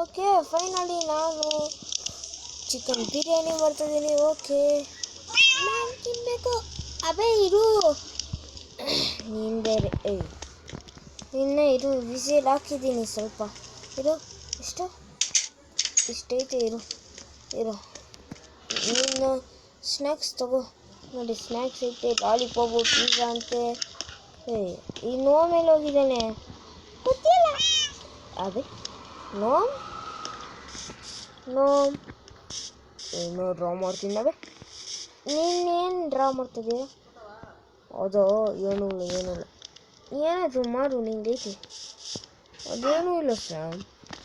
Okay finally ನಾನು chicken biryani ಮಾಡ್ತಿದ್ದೀನಿ. Okay ನಾನು ತಿನ್ನಬೇಕು. ಅಬೇ ಇರು ನೀನು ಬೇರೆ ನಿನ್ನೆ ಇರು ವಿಸಿಲ್ ಹಾಕಿದ್ದೀನಿ ಸ್ವಲ್ಪ ಇರು. ಇಷ್ಟೈತೆ ಇರು ನೀನು ಸ್ನ್ಯಾಕ್ಸ್ ತಗೋ. ನೋಡಿ ಸ್ನ್ಯಾಕ್ಸ್ ಐತೆ, ಲಾಲಿಪಾಪು, ಪಿಜ್ಜಾ ಅಂತೆ. ಈ ನೋಮ್ ಮೇಲೆ ಹೋಗಿದ್ದಾನೆ ಗೊತ್ತಿಲ್ಲ. ಅದೇ ನೋಮ್ ಏನೋ ಡ್ರಾ ಮಾಡ್ತೀನಿ. ಅದೇ ನೀನೇನು ಡ್ರಾ ಮಾಡ್ತಿದ್ದೀಯ? ಅದು ಏನೂ ಇಲ್ಲ. ಏನಾದರೂ ಮಾಡು, ನಿಂಗೈತಿ. ಅದೇನೂ ಇಲ್ಲ ಸ್ಯಾಮ್,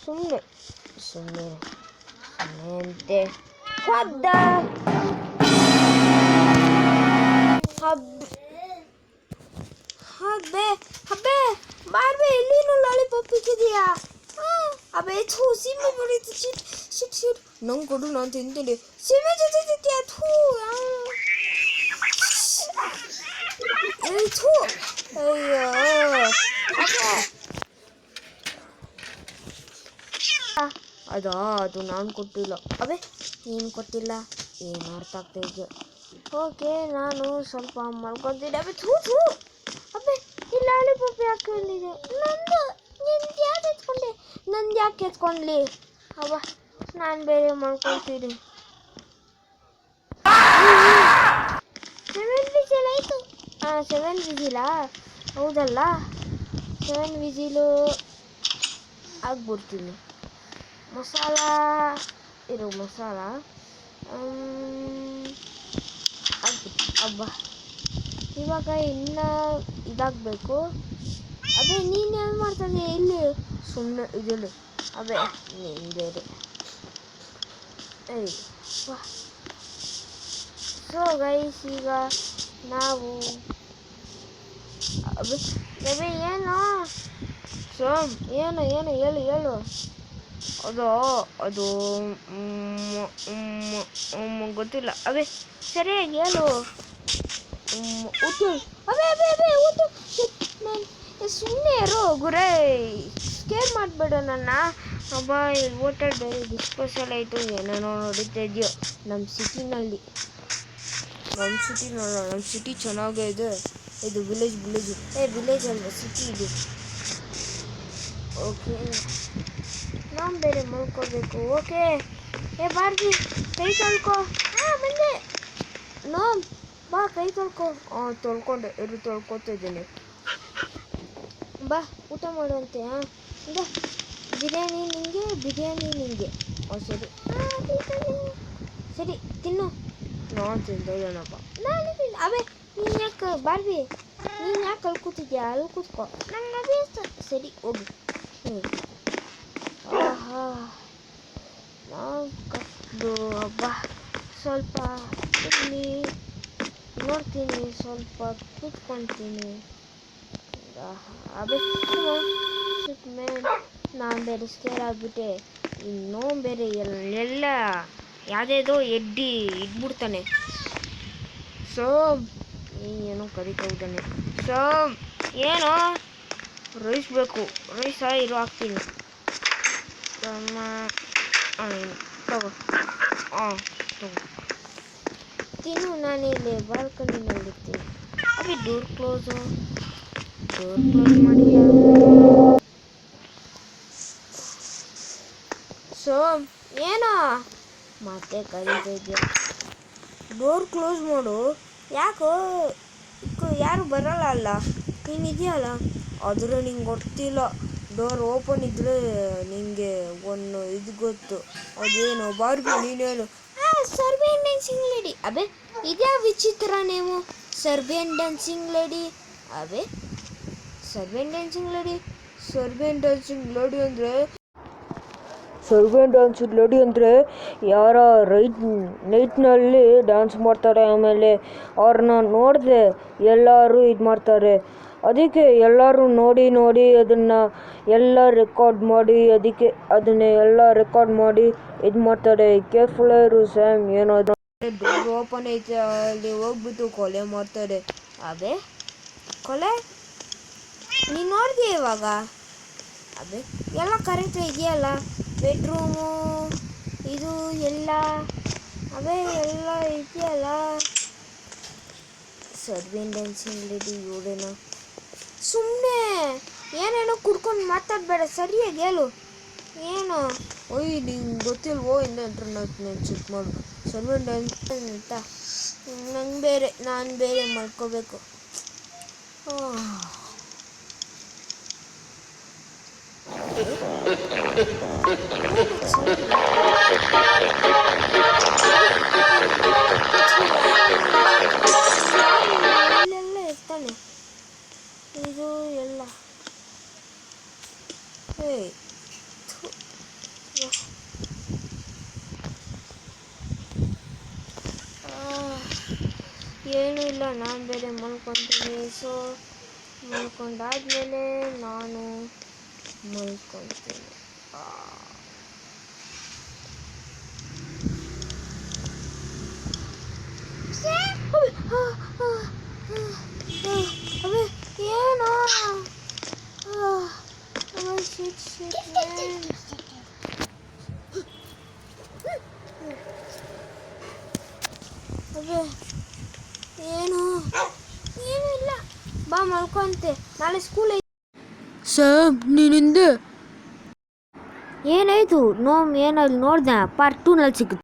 ಸುಮ್ಮನೆ ಅಂತೆ. ಹಬ್ಬೆ ಬಾರ್ಬೆ ಎಲ್ಲಿನೂ ಲಾಲಿಪಾಪ್ ಇಕ್ಕಿದೀಯಾ? ಅಬೇ ಥೂ ಸೀಮೆ ಬರೀತು. ಶಿಟ್ ನಂಗೆ ಕೊಡು, ನಾನು ತಿಂತೀನಿ. ಸೀಮೆ ಜೊತೆ ತಿಂತೀಯ? ಥೂ ಅಯ್ಯೋ ಅದು ನಾನು ಕೊಟ್ಟಿಲ್ಲ. ಅಬೇ ನೀನು ಕೊಟ್ಟಿಲ್ಲ, ಏನು ಅರ್ಥ ಆಗ್ತಾ ಇದೆಯಾ? ಓಕೆ ನಾನು ಸ್ವಲ್ಪ ಮಲ್ಕೊತೀನಿ. ಅಬೇ ಅಬ್ಬೆ ಈ ಲಾಲಿಪಾಪ್ ಯಾಕೆ ಇಲ್ಲಿದೆ? ನಂದು ಯಾಕೆ ಎತ್ಕೊಂಡ್ಲಿ? ಅಬ್ಬ ನಾನು ಬೇರೆ ಮಲ್ಕೊತೀನಿ. 7 ವಿಸಿಲ್ ಆಯಿತು. 7 ವಿಸಿಲಾ? ಹೌದಲ್ಲ, 7 ವಿಸಿಲು ಆಗ್ಬಿಡ್ತೀನಿ. ಮಸಾಲ ಹಬ್ಬ ಇವಾಗ ಇನ್ನೂ ಇದಾಗಬೇಕು. ಅದೇ ನೀನು ಏನು ಮಾಡ್ತಾನೆ ಇಲ್ಲಿ? ಸುಮ್ಮನೆ ಇದೆಲ್ಲ. ಅದೇ ನೀನು ಬೇರೆ ಸೊ ಗೈಸ್ ಈಗ ನಾವು ಅಬೇ ಏನು ಸೋಮ್ ಏನು ಹೇಳು. ಅದು ಗೊತ್ತಿಲ್ಲ. ಅಬೇ ಸರಿಯಾಗಿ ಹೇಳು. ಸುಮ್ಮನೆ ಇರು ಗುರೇ, ಸ್ಕೇರ್ ಮಾಡಬೇಡ ನನ್ನ. ಅಬ್ಬ ಓಟಲ್ ಬೇರೆ ಡಿಸ್ಪೋಸಲ್ ಆಯಿತು. ಏನೇನೋ ನೋಡುತ್ತಾ ಇದೆಯೋ ನಮ್ಮ ಸಿಟಿನಲ್ಲಿ. ನಮ್ಮ ಸಿಟಿ ಚೆನ್ನಾಗೇ ಇದೆ. ಇದು ವಿಲೇಜ್ ವಿಲೇಜ್ ಅಲ್ವಾ ಸಿಟಿ ಇದು. ಓಕೆ ನಾವು ಬೇರೆ ಮಲ್ಕೋಬೇಕು. ಓಕೆ ಬಾರ್ಬಿ ಕೈ ತೊಳ್ಕೊ. ಬಂದೆ. ಬಾ ಕೈ ತೊಳ್ಕೊ. ತೊಳ್ಕೊಂಡೆ ತೊಳ್ಕೊತಾ ಇದ್ದೀನಿ. ಬಾ ಊಟ ಮಾಡುವಂತೆ. ಬಾ ಬಿರಿಯಾನಿ ನಿಂಗೆ. ಸರಿ ತಿನ್ನು. ನಾನು ತಿಂದೋಳನಪ್ಪ. ಅಬೇ ನೀನು ಯಾಕೆ ಬಾರ್ಬಿ ನೀನು ಯಾಕೆ ಅಲ್ಲಿ ಕೂತಿದ್ಯಾ? ಅಲ್ಲಿ ಕೂತ್ಕೊ. ನಂಗೆ ಅಭ್ಯಾಸ. ಸರಿ ಹೋಗು. ಹಬ್ಬ ಸ್ವಲ್ಪ ಇಲ್ಲಿ ನೋಡ್ತೀನಿ, ಸ್ವಲ್ಪ ಕೂತ್ಕೊತೀನಿ. ಅಬೇ ನಾನು ಬೇರೆ ಸ್ಕೇರ್ ಆಗಿಬಿಟ್ಟೆ. ಇನ್ನೂ ಬೇರೆ ಎಲ್ಲ ಯಾವುದೇದೋ ಇಟ್ಬಿಡ್ತಾನೆ. ಸೋಮ್ ಏನೋ ಕರಿತಾ ಇದ್ದಾನೆ. ಸೋಮ್ ಏನೋ ರೈಸ್ ಬೇಕು. ರೈಸ್ ಇರೋ ಹಾಕ್ತೀನಿ. ತಗೋ ತಿನ್ನು. ನಾನಿಲ್ಲಿ ಬಾಲ್ಕನಿನಲ್ಲಿರ್ತೀನಿ. ಅದೇ ಡೋರ್ ಕ್ಲೋಸ್ ಮಾಡಿಲ್ಲ. ಸೋಮ್ ಏನೋ ಮತ್ತೆ ಕರೀತಾ ಇದೆಯಾ? ಡೋರ್ ಕ್ಲೋಸ್ ಮಾಡು. ಯಾಕೋ ಯಾರು ಬರಲ್ಲ ಅಲ್ಲ, ನೀನು ಇದೆಯಲ್ಲ. ಆದರೆ ನಿಂಗೆ ಗೊತ್ತಿಲ್ಲ, ಡೋರ್ ಓಪನ್ ಇದ್ದರೆ ನಿಂಗೆ ಒಂದು ಇದು ಗೊತ್ತು. ಅದೇನು ಬಾರ್ಬಿ ನೀನೇನು? Serbian dancing lady. ಅಬೇ ಇದ್ಯಾ ವಿಚಿತ್ರ ನೀವು? Serbian dancing lady. ಅಬೇ ಸರ್ಬಿಯನ್ ಡ್ಯಾನ್ಸಿಂಗ್ ಲೇಡಿ ಅಂದರೆ ಯಾರ ನೈಟ್ನಲ್ಲಿ ಡ್ಯಾನ್ಸ್ ಮಾಡ್ತಾರೆ. ಆಮೇಲೆ ಅವ್ರನ್ನ ನೋಡಿದೆ ಎಲ್ಲರೂ ಇದು ಮಾಡ್ತಾರೆ. ಅದಕ್ಕೆ ಎಲ್ಲರೂ ನೋಡಿ ಅದನ್ನು ಎಲ್ಲ ರೆಕಾರ್ಡ್ ಮಾಡಿ ಇದು ಮಾಡ್ತಾರೆ. ಕೇರ್ಫುಲ್ ಇರು ಸ್ಯಾಮ್. ಏನೋ ಡೋರ್ ಓಪನ್ ಐತೆ, ಅಲ್ಲಿ ಹೋಗ್ಬಿಟ್ಟು ಕೊಲೆ ಮಾಡ್ತಾರೆ. ಅಬೇ ಕೊಲೆ ನೀನು ನೋಡಿದೆ ಇವಾಗ? ಅಬೇ ಎಲ್ಲ ಕರೆಕ್ಟ್ ಇದೆಯಲ್ಲ. ಬೆಡ್ರೂಮು ಇದು ಎಲ್ಲ ಅವೇ ಎಲ್ಲ ಇದೆಯಲ್ಲ. ಸರ್ವೆಂಟೆನ್ಸಿಂಗ್ ಲೇಡಿ ಇವಳೇನೋ ಸುಮ್ಮನೆ ಏನೇನೋ ಕುಡ್ಕೊಂಡು ಮಾತಾಡಬೇಡ, ಸರಿಯಾಗಿ ಹೇಳು ಏನು. ಓಯ್ ನಿಂಗೆ ಗೊತ್ತಿಲ್ವೋ ಇಂಟರ್ನೆಟ್ ಚೆಕ್ ಮಾಡು ಸರ್ವೆಂಟೆನ್ಸ್ ಅಂತ. ನಂಗೆ ಬೇರೆ, ನಾನು ಬೇರೆ ಮಾಡ್ಕೋಬೇಕು. ಇಲ್ಲೆಲ್ಲ ಇರ್ತಾನೆ ಇದು ಎಲ್ಲ. ಏನೂ ಇಲ್ಲ, ನಾನು ಬೇರೆ ಮಲ್ಕೊತೀನಿ. ಸೊ ಮಲ್ಕೊಂಡಾದ್ಮೇಲೆ ನಾನು ಮಲ್ಕೊತೀನಿ. ಅವೇ ಏನೋ ಅವೇ ಏನು ಏನೂ ಇಲ್ಲ, ಬಾ ಮಲ್ಕೊಂತೆ, ನಾಳೆ ಸ್ಕೂಲ್ ಐತಿ. ಸ್ಯಾಮ್ ನೀನಿಂದೆ ಏನಾಯ್ತು? ಏನಲ್ಲಿ ನೋಡ್ದೆ ಪಾರ್ಟ್ 2ನಲ್ಲಿ ಸಿಗುತ್ತೆ.